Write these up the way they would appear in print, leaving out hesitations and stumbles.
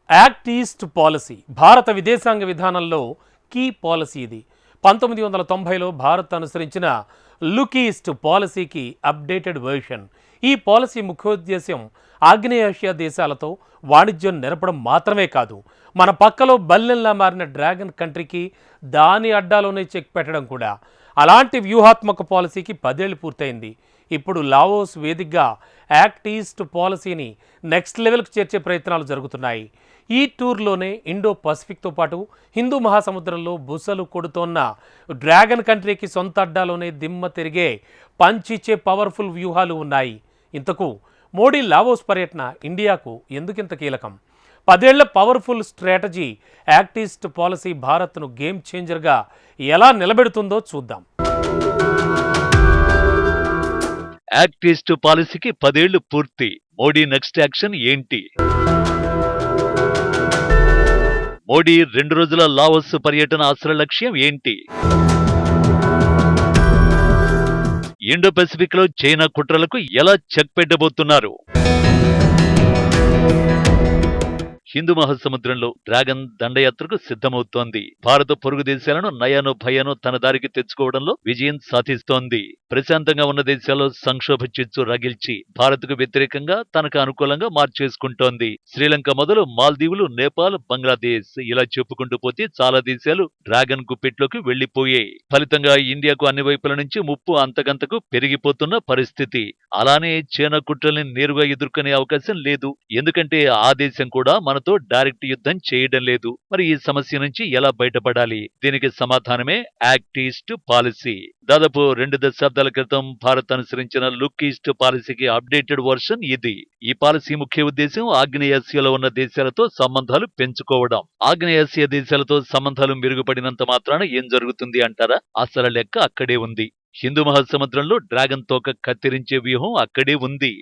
Act east policy భారత విదేశాంగ విధానంలో కీ పాలసీ ఇది. 1990లో భారత్ అనుసరించిన లుక్ ఈస్ట్ పాలసీకి అప్డేటెడ్ వెర్షన్. ఈ పాలసీ ముఖ్యోద్దేశం ఆగ్నేయాసియా దేశాలతో వాణిజ్యం నెరపడం మాత్రమే కాదు, మన పక్కలో బల్లెంలా మారిన డ్రాగన్ కంట్రీకి దాని అడ్డాలోనే చెక్ పెట్టడం కూడా. అలాంటి వ్యూహాత్మక పాలసీకి 10 ఏళ్లు పూర్తయింది. ఇప్పుడు లావోస్ వేదికగా యాక్ట్ ఈస్ట్ పాలసీని నెక్స్ట్ లెవెల్కి చేర్చే ప్రయత్నాలు జరుగుతున్నాయి. ఈ టూర్లోనే ఇండో పసిఫిక్తో పాటు హిందూ మహాసముద్రంలో బుసలు కొడుతోన్న డ్రాగన్ కంట్రీకి సొంత అడ్డాలోనే దిమ్మ తిరిగే పంచిచ్చే పవర్ఫుల్ వ్యూహాలు ఉన్నాయి. ఇంతకు మోడీ లావోస్ పర్యటన ఇండియాకు ఎందుకింత కీలకం? 10 ఏళ్ల powerful strategy act east policy భారత్ను గేమ్ చేంజర్గా ఎలా నిలబెడుతుందో చూద్దాం. యాక్ట్ ఈస్ట్ పాలసీకి 10 ఏళ్లు పూర్తి. మోడీ నెక్స్ట్ యాక్షన్ ఏంటి? మోడీ 2 రోజుల లావోస్ పర్యటన అసలు లక్ష్యం ఏంటి? ఇండో పసిఫిక్ లో చైనా కుట్రలకు ఎలా చెక్ పెట్టబోతున్నారు? హిందూ మహాసముద్రంలో డ్రాగన్ దండయాత్రకు సిద్ధమవుతోంది. భారత పొరుగు దేశాలను నయానో భయానో తన దారికి తెచ్చుకోవడంలో విజయం సాధిస్తోంది. ప్రశాంతంగా ఉన్న దేశాల్లో సంక్షోభ చిచ్చు రగిల్చి భారత్కు వ్యతిరేకంగా తనకు అనుకూలంగా మార్చేసుకుంటోంది. శ్రీలంక మొదలు మాల్దీవులు, నేపాల్, బంగ్లాదేశ్ ఇలా చెప్పుకుంటూ పోతే చాలా దేశాలు డ్రాగన్ గుప్పెట్లోకి వెళ్లిపోయాయి. ఫలితంగా ఇండియాకు అన్ని వైపుల నుంచి ముప్పు అంతకంతకు పెరిగిపోతున్న పరిస్థితి. అలానే చైనా కుట్రల్ని నేరుగా ఎదుర్కొనే అవకాశం లేదు. ఎందుకంటే ఆ దేశం కూడా మనతో డైరెక్ట్ యుద్ధం చేయడం లేదు. మరి ఈ సమస్య నుంచి ఎలా బయటపడాలి? దీనికి సమాధానమే యాక్ట్ ఈస్ట్ పాలసీ. దాదాపు 2 దశాబ్దాల క్రితం భారత్ అనుసరించిన లుక్ ఈస్ట్ పాలసీకి అప్డేటెడ్ వర్షన్ ఇది. ఈ పాలసీ ముఖ్య ఉద్దేశం ఆగ్నేయాసియాలో ఉన్న దేశాలతో సంబంధాలు పెంచుకోవడం. ఆగ్నేయాసియా దేశాలతో సంబంధాలు మెరుగుపడినంత మాత్రాన ఏం జరుగుతుంది అంటారా? అసలు లెక్క అక్కడే ఉంది. హిందూ మహాసముద్రంలో డ్రాగన్ తోక కత్తిరించే వ్యూహం అక్కడే ఉంది.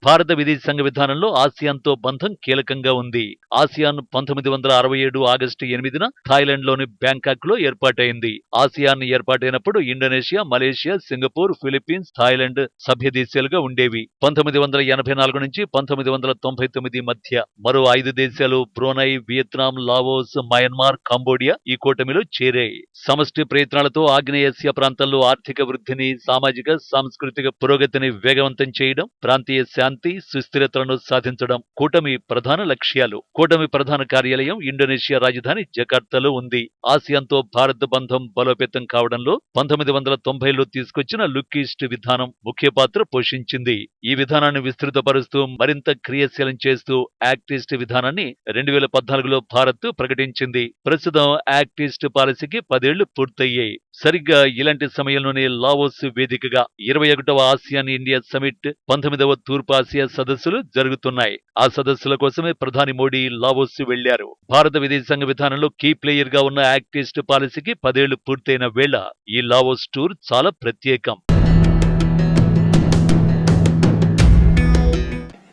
భారత విదేశాంగ విధానంలో ఆసియాన్తో బంధం కీలకంగా ఉంది. ఆసియాన్ 1967 ఆగస్టు 8న థాయిలాండ్లోని బ్యాంకాక్ లో ఏర్పాటైంది. ఆసియాన్ ఏర్పాటైనప్పుడు Indonesia, Malaysia, Singapore, Philippines, Thailand సభ్య దేశాలుగా ఉండేవి. 1984 నుంచి 1999 మధ్య మరో 5 దేశాలు Brunei, Vietnam, Laos, Myanmar, Cambodia ఈ కూటమిలో చేరాయి. సమష్టి ప్రయత్నాలతో ఆగ్నేయాసియా ప్రాంతంలో ఆర్థిక వృద్ధిని, సామాజిక, సాంస్కృతిక పురోగతిని వేగవంతం చేయడం, ప్రాంతీయ శాంతి, సుస్థిరతలను సాధించడం కూటమి ప్రధాన లక్ష్యాలు. కూటమి ప్రధాన కార్యాలయం ఇండోనేషియా రాజధాని జకార్తాలో ఉంది. ఆసియాన్తో భారత్ బంధం బలోపేతం కావడంలో 1990లో తీసుకొచ్చిన లుక్ ఈస్ట్ విధానం ముఖ్య పాత్ర పోషించింది. ఈ విధానాన్ని విస్తృతపరుస్తూ మరింత క్రియాశీలం చేస్తూ యాక్ట్ ఈస్ట్ విధానాన్ని 2014లో భారత్ ప్రకటించింది. ప్రస్తుతం యాక్ట్ ఈస్ట్ పాలసీకి 10 ఏళ్లు పూర్తయ్యాయి. సరిగ్గా ఇలాంటి సమయంలోనే లావోస్ వేదికగా 21వ ఆసియాన్ ఇండియా సమిట్, 19వ తూర్పు ఆసియా సదస్సులు జరుగుతున్నాయి. ఆ సదస్సుల కోసమే ప్రధాని మోడీ లావోస్ వెళ్లారు. భారత విదేశాంగ విధానంలో కీ ప్లేయర్ గా ఉన్న యాక్ట్ ఈస్ట్ పాలసీకి 10 ఏళ్లు పూర్తయిన వేళ ఈ లావోస్ టూర్ చాలా ప్రత్యేకం.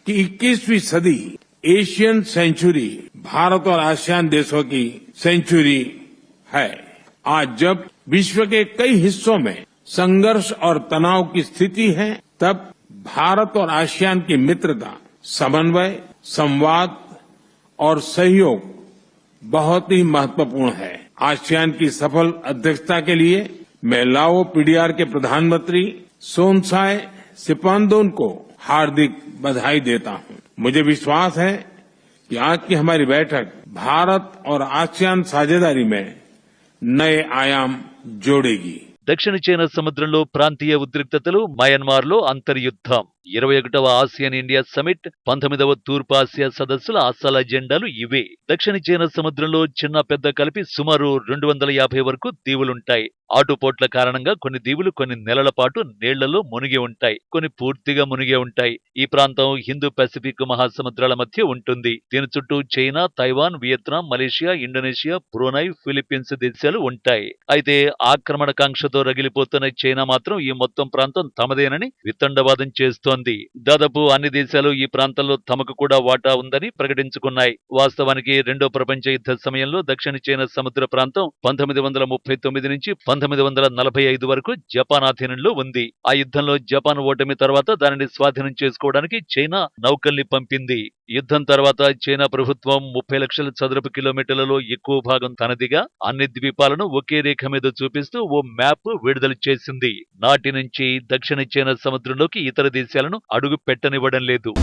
21वीं सदी एशियन सेंचुरी भारत और आसियान देशों की सेंचुरी है। आज जब विश्व के कई हिस्सों में संघर्ष और तनाव की स्थिति है, तब भारत और आसियान की मित्रता, समन्वय, संवाद और सहयोग बहुत ही महत्वपूर्ण है। आसियान की सफल अध्यक्षता के लिए मैं लाओ पीडीआर के प्रधानमंत्री सोनसाई सिपांदोन को हार्दिक बधाई देता हूं। मुझे विश्वास है कि आज की हमारी बैठक भारत और आसियान साझेदारी में नए आयाम जोड़ेगी। దక్షిణ చైనా సముద్రంలో ప్రాంతీయ ఉద్రిక్తతలు, మయన్మార్లో అంతర్యుద్ధం, 21వ ఆసియన్ ఇండియా సమిట్, 19వ తూర్పు ఆసియా సదస్సుల అసలు అజెండాలు ఇవే. దక్షిణ చైనా సముద్రంలో చిన్న పెద్ద కలిపి సుమారు 250 వరకు దీవులుంటాయి. ఆటుపోట్ల కారణంగా కొన్ని దీవులు కొన్ని నెలల పాటు నీళ్లలో మునిగి ఉంటాయి, కొన్ని పూర్తిగా మునిగే ఉంటాయి. ఈ ప్రాంతం హిందూ పసిఫిక్ మహాసముద్రాల మధ్య ఉంటుంది. దీని చుట్టూ China, Taiwan, Vietnam, Malaysia, Indonesia, Brunei, Philippines దేశాలు ఉంటాయి. అయితే ఆక్రమణకాంక్షతో రగిలిపోతున్న చైనా మాత్రం ఈ మొత్తం ప్రాంతం తమదేనని వితండవాదం చేస్తోంది. భావిస్తోంది. దాదాపు అన్ని దేశాలు ఈ ప్రాంతంలో తమకు కూడా వాటా ఉందని ప్రకటించుకున్నాయి. వాస్తవానికి రెండో ప్రపంచ యుద్ధ సమయంలో దక్షిణ చైనా సముద్ర ప్రాంతం 1939 నుంచి 1945 వరకు జపాన్ ఆధీనంలో ఉంది. ఆ యుద్ధంలో జపాన్ ఓటమి తర్వాత దానిని స్వాధీనం చేసుకోవడానికి చైనా నౌకల్ని పంపింది. యుద్ధం తర్వాత చైనా ప్రభుత్వం 30 లక్షల చదరపు కిలోమీటర్లలో ఎక్కువ భాగం తనదిగా అన్ని ద్వీపాలను ఒకే రేఖ మీద చూపిస్తూ ఓ మ్యాప్ విడుదల చేసింది. నాటి నుంచి దక్షిణ చైనా సముద్రంలోకి ఇతర దేశాలను అడుగు పెట్టనివ్వడం లేదు.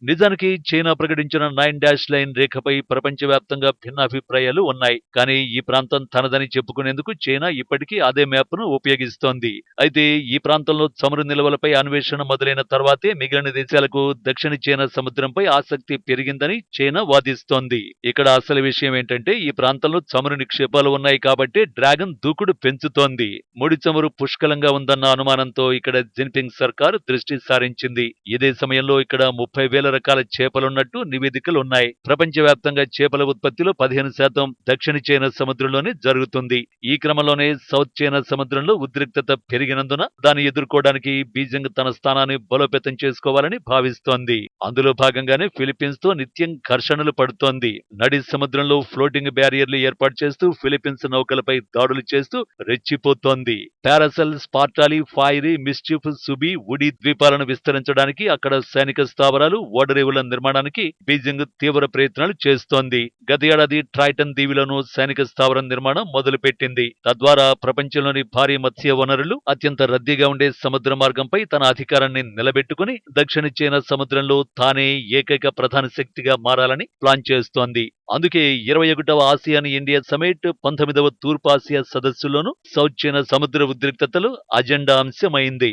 నిజానికి చైనా ప్రకటించిన 9 డాష్ లైన్ రేఖపై ప్రపంచవ్యాప్తంగా భిన్నాభిప్రాయాలు ఉన్నాయి. కానీ ఈ ప్రాంతం తనదని చెప్పుకునేందుకు చైనా ఇప్పటికీ అదే మ్యాప్ను ఉపయోగిస్తోంది. అయితే ఈ ప్రాంతంలో చమురు నిల్వలపై అన్వేషణ మొదలైన తర్వాతే మిగిలిన దేశాలకు దక్షిణ చైనా సముద్రంపై ఆసక్తి పెరిగిందని చైనా వాదిస్తోంది. ఇక్కడ అసలు విషయం ఏంటంటే ఈ ప్రాంతంలో చమురు నిక్షేపాలు ఉన్నాయి కాబట్టి డ్రాగన్ దూకుడు పెంచుతోంది. ముడి చమురు పుష్కలంగా ఉందన్న అనుమానంతో ఇక్కడ జిన్పింగ్ సర్కారు దృష్టి సారించింది. ఇదే సమయంలో ఇక్కడ 30,000 రకాల చేపలున్నట్టు నివేదికలున్నాయి. ప్రపంచవ్యాప్తంగా చేపల ఉత్పత్తిలో 15% దక్షిణ చైనా సముద్రంలోనే జరుగుతుంది. ఈ క్రమంలోనే సౌత్ చైనా సముద్రంలో ఉద్రిక్తత పెరిగినందున దాన్ని ఎదుర్కోవడానికి బీజింగ్ తన స్థానాన్ని బలోపేతం చేసుకోవాలని భావిస్తోంది. అందులో భాగంగానే ఫిలిప్పీన్స్ తో నిత్యం ఘర్షణలు పడుతోంది. నడి సముద్రంలో ఫ్లోటింగ్ బ్యారియర్లు ఏర్పాటు చేస్తూ ఫిలిప్పీన్స్ నౌకలపై దాడులు చేస్తూ రెచ్చిపోతోంది. పారాసెల్, స్పార్టాలి, ఫైరీ, మిస్చిఫ్, సుబి, వుడి ద్వీపాలను విస్తరించడానికి అక్కడ సైనిక స్థావరాలు, ఓడరేవుల నిర్మాణానికి బీజింగ్ తీవ్ర ప్రయత్నాలు చేస్తోంది. గత ఏడాది ట్రైటన్ దీవిలోనూ సైనిక స్థావరం నిర్మాణం మొదలుపెట్టింది. తద్వారా ప్రపంచంలోని భారీ మత్స్య వనరులు, అత్యంత రద్దీగా ఉండే సముద్ర మార్గంపై తన అధికారాన్ని నిలబెట్టుకుని దక్షిణ చైనా సముద్రంలో తానే ఏకైక ప్రధాన శక్తిగా మారాలని ప్లాన్ చేస్తోంది. అందుకే 21వ ఆసియాన్ ఇండియా సమిట్, 19వ తూర్పాసియా సదస్సులోనూ సౌత్ చైనా సముద్ర ఉద్రిక్తతలు అజెండా అంశమైంది.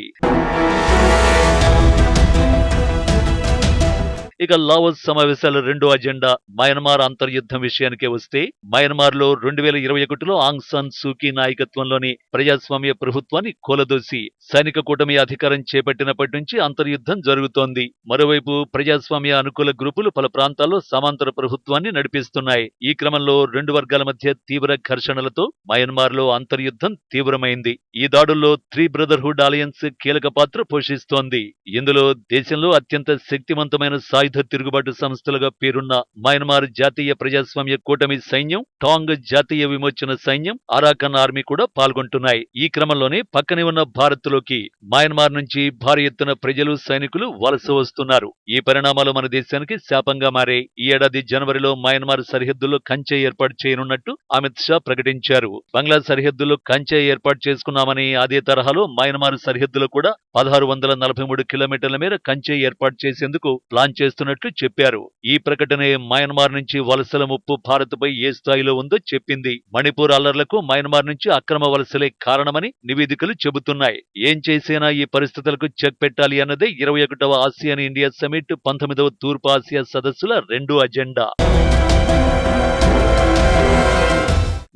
ఇక లావోస్ సమావేశాల రెండో అజెండా మయన్మార్ అంతర్యుద్ధం విషయానికే వస్తే, మయన్మార్లో 2021లో ఆంగ్ సాన్ సూకీ నాయకత్వంలోని ప్రజాస్వామ్య ప్రభుత్వాన్ని కూలదోసి సైనిక కూటమి అధికారం చేపట్టినప్పటి నుంచి అంతర్యుద్ధం జరుగుతోంది. మరోవైపు ప్రజాస్వామ్య అనుకూల గ్రూపులు పలు ప్రాంతాల్లో సమాంతర ప్రభుత్వాన్ని నడిపిస్తున్నాయి. ఈ క్రమంలో రెండు వర్గాల మధ్య తీవ్ర ఘర్షణలతో మయన్మార్లో అంతర్యుద్ధం తీవ్రమైంది. ఈ దాడుల్లో త్రీ బ్రదర్హుడ్ అలయన్స్ కీలక పాత్ర పోషిస్తోంది. ఇందులో దేశంలో అత్యంత శక్తివంతమైన సాయుధ తిరుగుబాటు సంస్థలుగా పేరున్న మయన్మార్ జాతీయ ప్రజాస్వామ్య కూటమి సైన్యం, టాంగ్ జాతీయ విమోచన సైన్యం, అరాకన్ ఆర్మీ కూడా పాల్గొంటున్నాయి. ఈ క్రమంలోనే పక్కనే ఉన్న భారత్ లోకి మయన్మార్ నుంచి భారీ ఎత్తున ప్రజలు, సైనికులు వలస వస్తున్నారు. ఈ పరిణామాలు మన దేశానికి శాపంగా మారాయి. ఈ ఏడాది జనవరిలో మయన్మార్ సరిహద్దుల్లో కంచె ఏర్పాటు చేయనున్నట్టు అమిత్ షా ప్రకటించారు. బంగ్లా సరిహద్దులో కంచె ఏర్పాటు చేసుకున్నామని, అదే తరహాలో మయన్మార్ సరిహద్దులో కూడా 1643 కిలోమీటర్ల మేర కంచె ఏర్పాటు చేసేందుకు ప్లాన్ చేస్తున్నట్లు చెప్పారు. ఈ ప్రకటనే మయన్మార్ నుంచి వలసల ముప్పు భారత్పై ఏ స్థాయిలో ఉందో చెప్పింది. మణిపూర్ అల్లర్లకు మయన్మార్ నుంచి అక్రమ వలసలే కారణమని నివేదికలు చెబుతున్నాయి. ఏం చేసినా ఈ పరిస్థితులకు చెక్ పెట్టాలి అన్నదే 21వ ఆసియాన్ ఇండియా సమిట్, 19వ తూర్పు ఆసియా సదస్సుల రెండో అజెండా.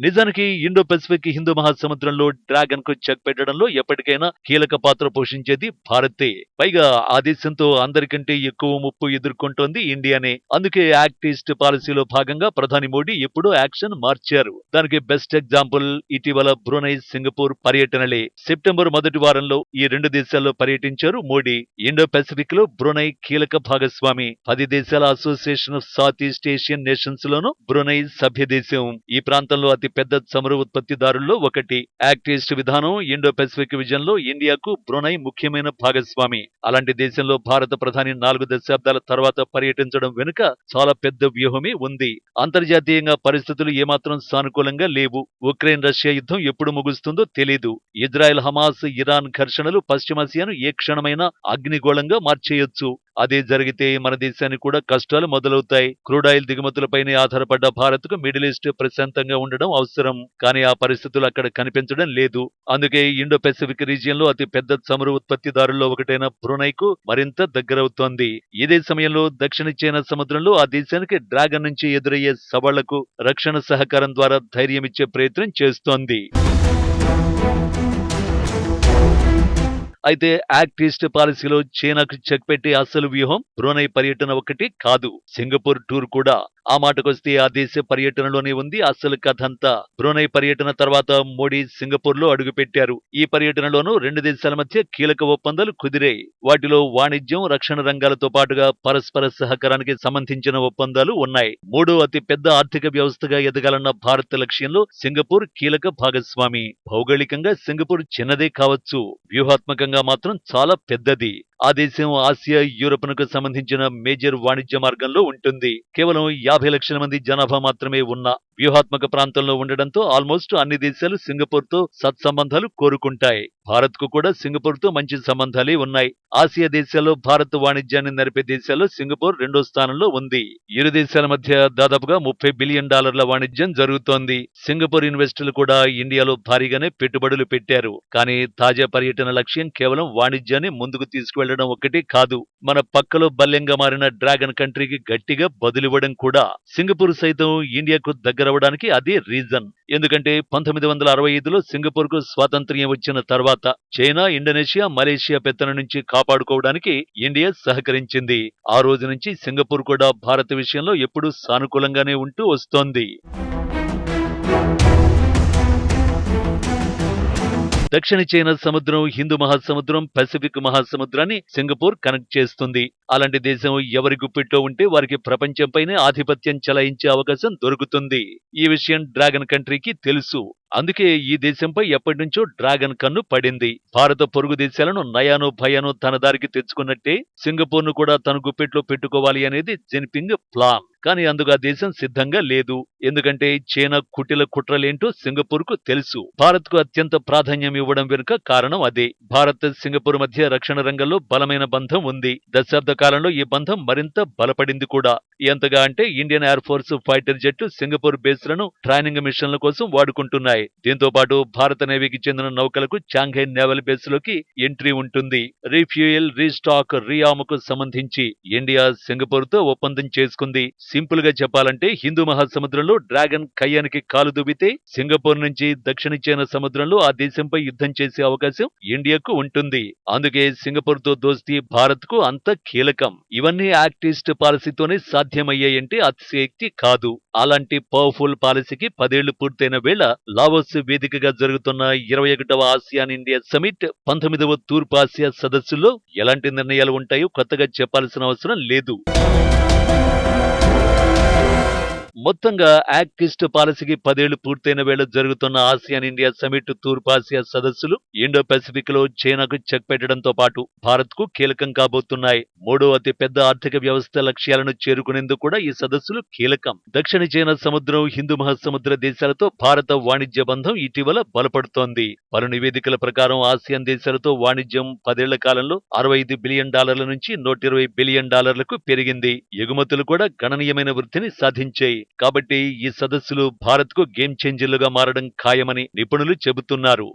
నిజానికి ఇండో పెసిఫిక్ హిందూ మహాసముద్రంలో డ్రాగన్ కు చెక్ పెట్టడంలో ఎప్పటికైనా కీలక పాత్ర పోషించేది భారతే. పైగా ఆ దేశంతో అందరికంటే ఎక్కువ ముప్పు ఎదుర్కొంటోంది ఇండియానే. అందుకే యాక్ట్ ఈస్ట్ పాలసీలో భాగంగా ప్రధాని మోడీ ఎప్పుడూ యాక్షన్ మార్చారు. దానికి బెస్ట్ ఎగ్జాంపుల్ ఇటీవల బ్రూనై, సింగపూర్ పర్యటనలే. సెప్టెంబర్ మొదటి వారంలో ఈ రెండు దేశాల్లో పర్యటించారు మోడీ. ఇండో పెసిఫిక్ లో బ్రూనై కీలక భాగస్వామి. 10 దేశాల association of south east Asian nations లోనూ బ్రూనై సభ్య దేశం. ఈ ప్రాంతంలో అతి పెద్ద చమురు ఉత్పత్తిదారుల్లో ఒకటి. యాక్ట్ ఈస్ట్ విధానం, ఇండో పెసిఫిక్ విజన్ లో ఇండియాకు బ్రూనై ముఖ్యమైన భాగస్వామి. అలాంటి దేశంలో భారత ప్రధాని 4 దశాబ్దాల తర్వాత పర్యటించడం వెనుక చాలా పెద్ద వ్యూహమే ఉంది. అంతర్జాతీయంగా పరిస్థితులు ఏమాత్రం సానుకూలంగా లేవు. ఉక్రెయిన్ రష్యా యుద్ధం ఎప్పుడు ముగుస్తుందో తెలీదు. ఇజ్రాయెల్, హమాస్, ఇరాన్ ఘర్షణలు పశ్చిమాసియాను ఏ క్షణమైనా అగ్నిగోళంగా మార్చేయొచ్చు. అదే జరిగితే మన దేశానికి కూడా కష్టాలు మొదలవుతాయి. క్రూడాయిల్ దిగుమతులపైనే ఆధారపడ్డ భారత్ కు మిడిల్ ఈస్ట్ ప్రశాంతంగా ఉండడం అవసరం. కానీ ఆ పరిస్థితులు అక్కడ కనిపించడం లేదు. అందుకే ఇండో పెసిఫిక్ రీజియన్ లో అతి పెద్ద చమురు ఉత్పత్తిదారుల్లో ఒకటైన బ్రూనైకు మరింత దగ్గరవుతోంది. ఇదే సమయంలో దక్షిణ చైనా సముద్రంలో ఆ దేశానికి డ్రాగన్ నుంచి ఎదురయ్యే సవాళ్లకు రక్షణ సహకారం ద్వారా ధైర్యమిచ్చే ప్రయత్నం చేస్తోంది. అయితే యాక్ట్ ఈస్ట్ పాలసీలో చైనాకు చెక్ పెట్టే అసలు వ్యూహం బ్రూనై పర్యటన ఒకటి కాదు, సింగపూర్ టూర్ కూడా. ఆ మాటకొస్తే ఆ దేశ పర్యటనలోనే ఉంది అసలు కథంతా. బ్రూనై పర్యటన తర్వాత మోడీ సింగపూర్ లో అడుగుపెట్టారు. ఈ పర్యటనలోనూ రెండు దేశాల మధ్య కీలక ఒప్పందాలు కుదిరాయి. వాటిలో వాణిజ్యం, రక్షణ రంగాలతో పాటుగా పరస్పర సహకారానికి సంబంధించిన ఒప్పందాలు ఉన్నాయి. మూడో అతి పెద్ద ఆర్థిక వ్యవస్థగా ఎదగాలన్న భారత్ లక్ష్యంలో సింగపూర్ కీలక భాగస్వామి. భౌగోళికంగా సింగపూర్ చిన్నదే కావచ్చు, వ్యూహాత్మకంగా మాత్రం చాలా పెద్దది. ఆ దేశం ఆసియా, యూరప్నకు సంబంధించిన మేజర్ వాణిజ్య మార్గంలో ఉంటుంది. కేవలం 50 లక్షల మంది జనాభా మాత్రమే ఉన్న వ్యూహాత్మక ప్రాంతంలో ఉండడంతో ఆల్మోస్ట్ అన్ని దేశాలు సింగపూర్ తో సత్సంబంధాలు కోరుకుంటాయి. భారత్ కు కూడా సింగపూర్ తో మంచి సంబంధాలే ఉన్నాయి. ఆసియా దేశాల్లో భారత్ వాణిజ్యాన్ని నడిపే దేశాల్లో సింగపూర్ రెండో స్థానంలో ఉంది. ఇరు దేశాల మధ్య దాదాపుగా $30 బిలియన్ వాణిజ్యం జరుగుతోంది. సింగపూర్ ఇన్వెస్టర్లు కూడా ఇండియాలో భారీగానే పెట్టుబడులు పెట్టారు. కానీ తాజా పర్యటన లక్ష్యం కేవలం వాణిజ్యాన్ని ముందుకు తీసుకువెళ్లడం ఒక్కటే కాదు, మన పక్కలో బల్యంగా మారిన డ్రాగన్ కంట్రీకి గట్టిగా బదులివ్వడం కూడా. సింగపూర్ సైతం ఇండియాకు దగ్గరవడానికి అదే రీజన్. ఎందుకంటే 1965లో సింగపూర్ కు స్వాతంత్ర్యం వచ్చిన తర్వాత చైనా, ఇండోనేషియా, మలేషియా పెత్తనం నుంచి కాపాడుకోవడానికి ఇండియా సహకరించింది. ఆ రోజు నుంచి సింగపూర్ కూడా భారత్ విషయంలో ఎప్పుడూ సానుకూలంగానే ఉంటూ వస్తోంది. దక్షిణ చైనా సముద్రం, హిందూ మహాసముద్రం, పసిఫిక్ మహాసముద్రాన్ని సింగపూర్ కనెక్ట్ చేస్తుంది. అలాంటి దేశం ఎవరి గుప్పిట్లో ఉంటే వారికి ప్రపంచంపైనే ఆధిపత్యం చెలాయించే అవకాశం దొరుకుతుంది. ఈ విషయం డ్రాగన్ కంట్రీకి తెలుసు. అందుకే ఈ దేశంపై ఎప్పటినుంచో డ్రాగన్ కన్ను పడింది. భారత పొరుగు దేశాలను నయానో భయానో తన దారికి తెచ్చుకున్నట్టే సింగపూర్ ను కూడా తన గుప్పెట్లో పెట్టుకోవాలి అనేది జిన్పింగ్ ప్లాన్. కానీ అందుకు ఆ దేశం సిద్ధంగా లేదు. ఎందుకంటే చైనా కుటిల కుట్రలేంటో సింగపూర్ కు తెలుసు. భారత్ కు అత్యంత ప్రాధాన్యం ఇవ్వడం వెనుక కారణం అదే. భారత్, సింగపూర్ మధ్య రక్షణ రంగంలో బలమైన బంధం ఉంది. దశాబ్ద కాలంలో ఈ బంధం మరింత బలపడింది కూడా. ఎంతగా అంటే ఇండియన్ ఎయిర్ ఫోర్స్ ఫైటర్ జెట్లు సింగపూర్ బేస్లను ట్రైనింగ్ మిషన్ల కోసం వాడుకుంటున్నాయి. దీంతో పాటు భారత నేవీకి చెందిన నౌకలకు చాంఘై నేవల్ బేస్ లోకి ఎంట్రీ ఉంటుంది. రీఫ్యూయల్, రీస్టాక్, రీఆర్మ్ సంబంధించి ఇండియా సింగపూర్ తో ఒప్పందం చేసుకుంది. సింపుల్ గా చెప్పాలంటే హిందూ మహాసముద్రంలో డ్రాగన్ కయ్యానికి కాలు దువ్వితే సింగపూర్ నుంచి దక్షిణ చైనా సముద్రంలో ఆ దేశంపై యుద్ధం చేసే అవకాశం ఇండియాకు ఉంటుంది. అందుకే సింగపూర్ తో దోస్తీ భారత్ కు అంత కీలకం. ఇవన్నీ యాక్ట్ ఈస్ట్ పాలసీతోనే సాధ్యమయ్యాయంటే అతిశయోక్తి కాదు. అలాంటి పవర్ఫుల్ పాలసీకి 10 ఏళ్లు పూర్తయిన వేళ లావోస్ వేదికగా జరుగుతున్న 21వ ఆసియాన్ ఇండియా సమిట్, 19వ తూర్పు ఆసియా సదస్సులో ఎలాంటి నిర్ణయాలు ఉంటాయో కొత్తగా చెప్పాల్సిన అవసరం లేదు. మొత్తంగా యాక్ట్ ఈస్ట్ పాలసీకి 10 ఏళ్లు పూర్తయిన వేళ జరుగుతున్న ఆసియాన్ ఇండియా సమిట్, తూర్పు ఆసియా సదస్సులు ఇండో పసిఫిక్ లో చైనాకు చెక్ పెట్టడంతో పాటు భారత్ కు కీలకం కాబోతున్నాయి. మూడో అతి పెద్ద ఆర్థిక వ్యవస్థ లక్ష్యాలను చేరుకునేందుకు కూడా ఈ సదస్సులు కీలకం. దక్షిణ చైనా సముద్రం, హిందూ మహాసముద్ర దేశాలతో భారత వాణిజ్య బంధం ఇటీవల బలపడుతోంది. పలు నివేదికల ప్రకారం ఆసియాన్ దేశాలతో వాణిజ్యం 10 ఏళ్ల కాలంలో $65 బిలియన్ నుంచి $120 బిలియన్ పెరిగింది. ఎగుమతులు కూడా గణనీయమైన వృద్ధిని సాధించాయి. కాబట్టి ఈ సదస్సులు భారత్ కు గేమ్ చేంజర్లుగా మారడం ఖాయమని నిపుణులు చెబుతున్నారు.